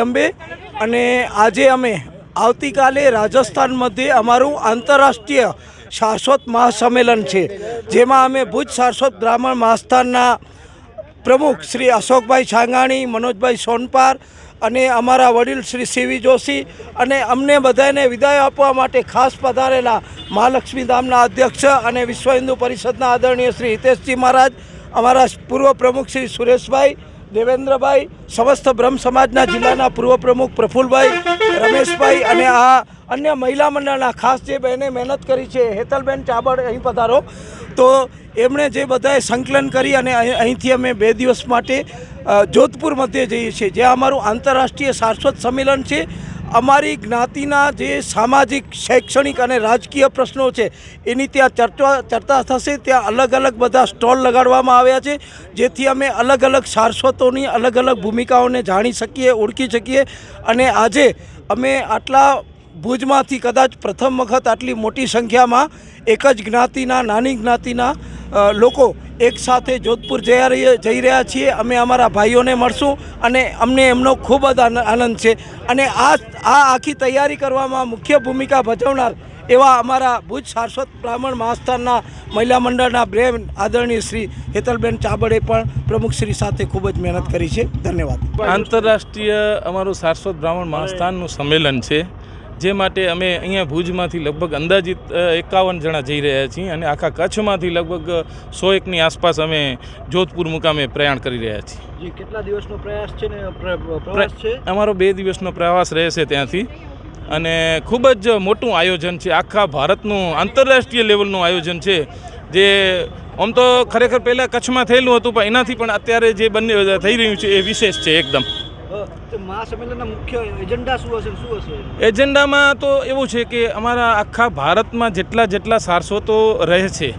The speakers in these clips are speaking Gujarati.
અંબે અને આજે અમે આવતીકાલે રાજસ્થાન મધ્યે અમારું આંતરરાષ્ટ્રીય શાશ્વત મહાસંમેલન છે, જેમાં અમે ભુજ શાશ્વત બ્રાહ્મણ મહાસ્થાનના પ્રમુખ શ્રી અશોકભાઈ છાંગાણી, મનોજભાઈ સોનપાર અને અમારા વડીલ શ્રી સીવી જોશી અને અમને બધાને વિદાય આપવા માટે ખાસ પધારેલા મહાલક્ષ્મી ધામના અધ્યક્ષ અને વિશ્વ હિન્દુ પરિષદના આદરણીય શ્રી હિતેશજી મહારાજ, અમારા પૂર્વ પ્રમુખ શ્રી સુરેશભાઈ, દેવેન્દ્રભાઈ, સમસ્ત બ્રહ્મ સમાજના જિલ્લાના પૂર્વ પ્રમુખ પ્રફુલભાઈ, રમેશભાઈ અને આ અન્ય મહિલા મંડળના ખાસ જે બહેને મહેનત કરી છે, હેતલબેન ચાબડ અહીં પધારો. તો એમણે જે બધાએ સંકલન કરી અને અહીંથી અમે 2 દિવસ માટે જોધપુર મધ્યે જઈએ છીએ, જ્યાં અમારું આંતરરાષ્ટ્રીય શાશ્વત સંમેલન છે. અમારી જ્ઞાતિના જે સામાજિક, શૈક્ષણિક અને રાજકીય પ્રશ્નો છે એની ત્યાં ચર્ચા થશે. ત્યાં અલગ અલગ બધા સ્ટોલ લગાડવામાં આવ્યા છે, જેથી અમે અલગ અલગ શાશ્વતોની અલગ અલગ ભૂમિકાઓને જાણી શકીએ, ઓળખી શકીએ. અને આજે અમે આટલા ભુજમાંથી કદાચ પ્રથમ વખત આટલી મોટી સંખ્યામાં એક જ જ્ઞાતિના, નાની જ્ઞાતિના લોકો એક સાથે જોધપુર જઈ રહ્યા છીએ. અમે અમારા ભાઈઓને મળશું અને અમને એમનો ખૂબ જ આનંદ છે. અને આ આખી તૈયારી કરવામાં મુખ્ય ભૂમિકા ભજવનાર એવા અમારા ભુજ શાશ્વત બ્રાહ્મણ મહાસ્થાનના મહિલા મંડળના બ્રેન આદરણીય શ્રી હેતલબેન ચાબડે પણ પ્રમુખશ્રી સાથે ખૂબ જ મહેનત કરી છે. ધન્યવાદ. આંતરરાષ્ટ્રીય અમારું શાશ્વત બ્રાહ્મણ મહાસ્થાનનું સંમેલન છે, જે માટે અમે અહીંયા ભુજમાંથી લગભગ અંદાજિત 51 જણા જઈ રહ્યા છીએ અને આખા કચ્છમાંથી લગભગ 101ની આસપાસ અમે જોધપુર મુકામે પ્રયાણ કરી રહ્યા છીએ. કેટલા દિવસનો પ્રયાસ છે ને પ્રવાસ છે? અમારો 2 દિવસનો પ્રવાસ રહેશે ત્યાંથી અને ખૂબ જ મોટું આયોજન છે. આખા ભારતનું આંતરરાષ્ટ્રીય લેવલનું આયોજન છે, જે આમ તો ખરેખર પહેલાં કચ્છમાં થયેલું હતું, પણ એનાથી પણ અત્યારે જે બંને થઈ રહ્યું છે એ વિશેષ છે એકદમ. મહાસંમેલનના મુખ્ય એજન્ડા શું હશે? એજન્ડામાં તો એવું છે કે અમારા આખા ભારતમાં જેટલા શાશ્વતો રહે છે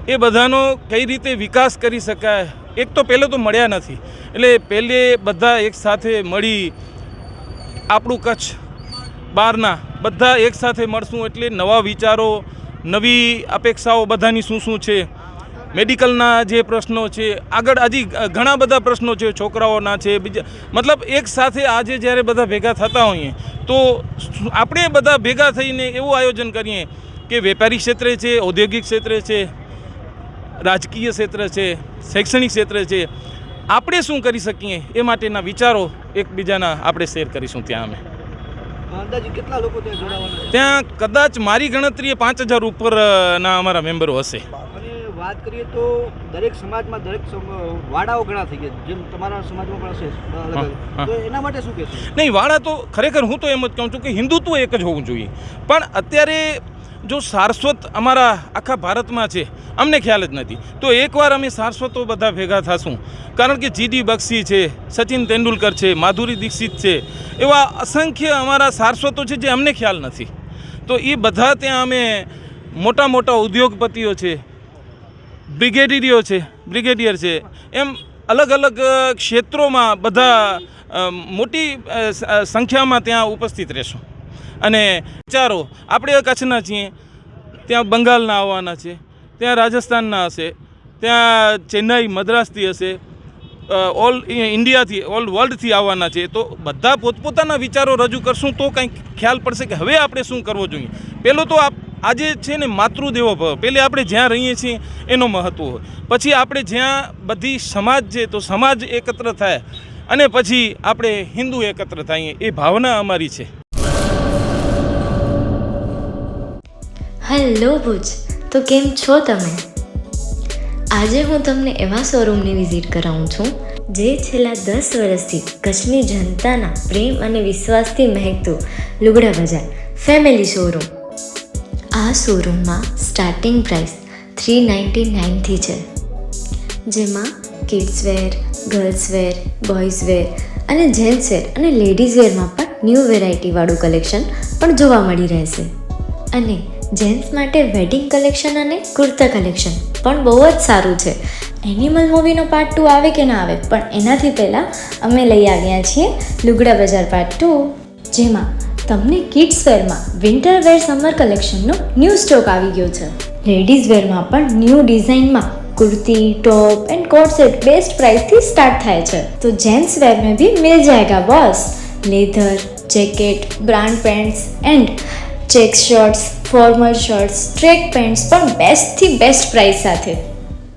એ બધાનો કઈ રીતે વિકાસ કરી શકાય. એક તો પહેલે તો મળ્યા નથી, એટલે પહેલે બધા એક સાથે મળી આપણું કચ્છ બહારના બધા એક સાથે મળશું એટલે નવા વિચારો, નવી અપેક્ષાઓ બધાની શું છે, મેડિકલના જે પ્રશ્નો છે, આગળ હજી ઘણા બધા પ્રશ્નો છે, છોકરાઓના છે, બીજા મતલબ એક સાથે આજે જ્યારે બધા ભેગા થતા હોઈએ તો આપણે બધા ભેગા થઈને એવું આયોજન કરીએ કે વેપારી ક્ષેત્રે છે, ઔદ્યોગિક ક્ષેત્રે છે, રાજકીય ક્ષેત્ર છે, શૈક્ષણિક ક્ષેત્ર છે, આપણે શું કરી શકીએ એ માટેના વિચારો એકબીજાના આપણે શેર કરીશું. ત્યાં અમે અંદાજે કેટલા લોકો ત્યાં જોડાવાના? ત્યાં કદાચ મારી ગણતરીએ 5000 ઉપરના અમારા મેમ્બરો હશે. વાત કરીએ તો દરેક સમાજમાં દરેક વાડાઓ ઘણા થઈ ગયા, જેમ તમારા સમાજમાં પણ હશે, તો એના માટે શું કહેશો? નહીં, વાડા તો ખરેખર હું તો એમ જ કહું છું કે હિન્દુત્વ એક જ હોવું જોઈએ, પણ અત્યારે જો સારસ્વત અમારા આખા ભારતમાં છે અમને ખ્યાલ જ નથી. તો એકવાર અમે સારસ્વતો બધા ભેગા થશું, કારણ કે જીડી બક્ષી છે, સચિન તેંડુલકર છે, માધુરી દીક્ષિત છે, એવા અસંખ્ય અમારા સારસ્વતો છે જે અમને ખ્યાલ નથી. તો એ બધા ત્યાં અમે મોટા ઉદ્યોગપતિઓ છે, બ્રિગેડિયર છે, એમ અલગ અલગ ક્ષેત્રોમાં બધા મોટી સંખ્યામાં ત્યાં ઉપસ્થિત રહેશું. અને વિચારો આપણે કચ્છના છીએ, ત્યાં બંગાળના આવવાના છે, ત્યાં રાજસ્થાનના હશે, ત્યાં ચેન્નાઈ, મદ્રાસથી હશે, ઓલ ઇન્ડિયાથી, ઓલ વર્લ્ડથી આવવાના છે. તો બધા પોતપોતાના વિચારો રજૂ કરશું તો કંઈક ખ્યાલ પડશે કે હવે આપણે શું કરવો જોઈએ. પહેલો તો આજે છે ને માતૃદેવો ભવ, પહેલે આપણે જ્યાં રહીએ છીએ એનો મહત્ત્વ હોય, પછી આપણે જ્યાં બધી સમાજ છે તો સમાજ એકત્ર થાય અને પછી આપણે હિન્દુ એકત્ર થઈએ, એ ભાવના અમારી છે. હેલો ભુજ, તો કેમ છો તમે? આજે હું તમને એવા શોરૂમની વિઝિટ કરાવું છું જે છેલ્લા 10 વર્ષથી કચ્છની જનતાના પ્રેમ અને વિશ્વાસથી મહેકતું લુગડા બજાર ફેમિલી શોરૂમ. આ શોરૂમમાં સ્ટાર્ટિંગ પ્રાઇસ 399થી છે, જેમાં kids wear, girls wear, boys wear અને જેન્ટ્સ વેર અને લેડીઝ વેરમાં પણ ન્યૂ વેરાયટીવાળું કલેક્શન પણ જોવા મળી રહેશે. અને જેન્ટ્સ માટે વેડિંગ કલેક્શન અને કુર્તા કલેક્શન પણ બહુ જ સારું છે. એનિમલ મૂવીનો પાર્ટ 2 આવે કે ના આવે, પણ એનાથી પહેલાં અમે લઈ આવ્યા છીએ લુગડા બજાર પાર્ટ 2, જેમાં તમને કિડ્સ વેરમાં વિન્ટર વેર સમર કલેક્શનનો ન્યૂ સ્ટોક આવી ગયો છે. લેડીઝ વેરમાં પણ ન્યૂ ડિઝાઇનમાં kurti, top and coat set best price थी स्टार्ट थाय छे। तो जेंट्स वेर में भी मिल जाएगा boss. Leather, jacket, brand pants and check shirts, formal shirts, track pants પણ બેસ્ટથી બેસ્ટ પ્રાઇસ સાથે.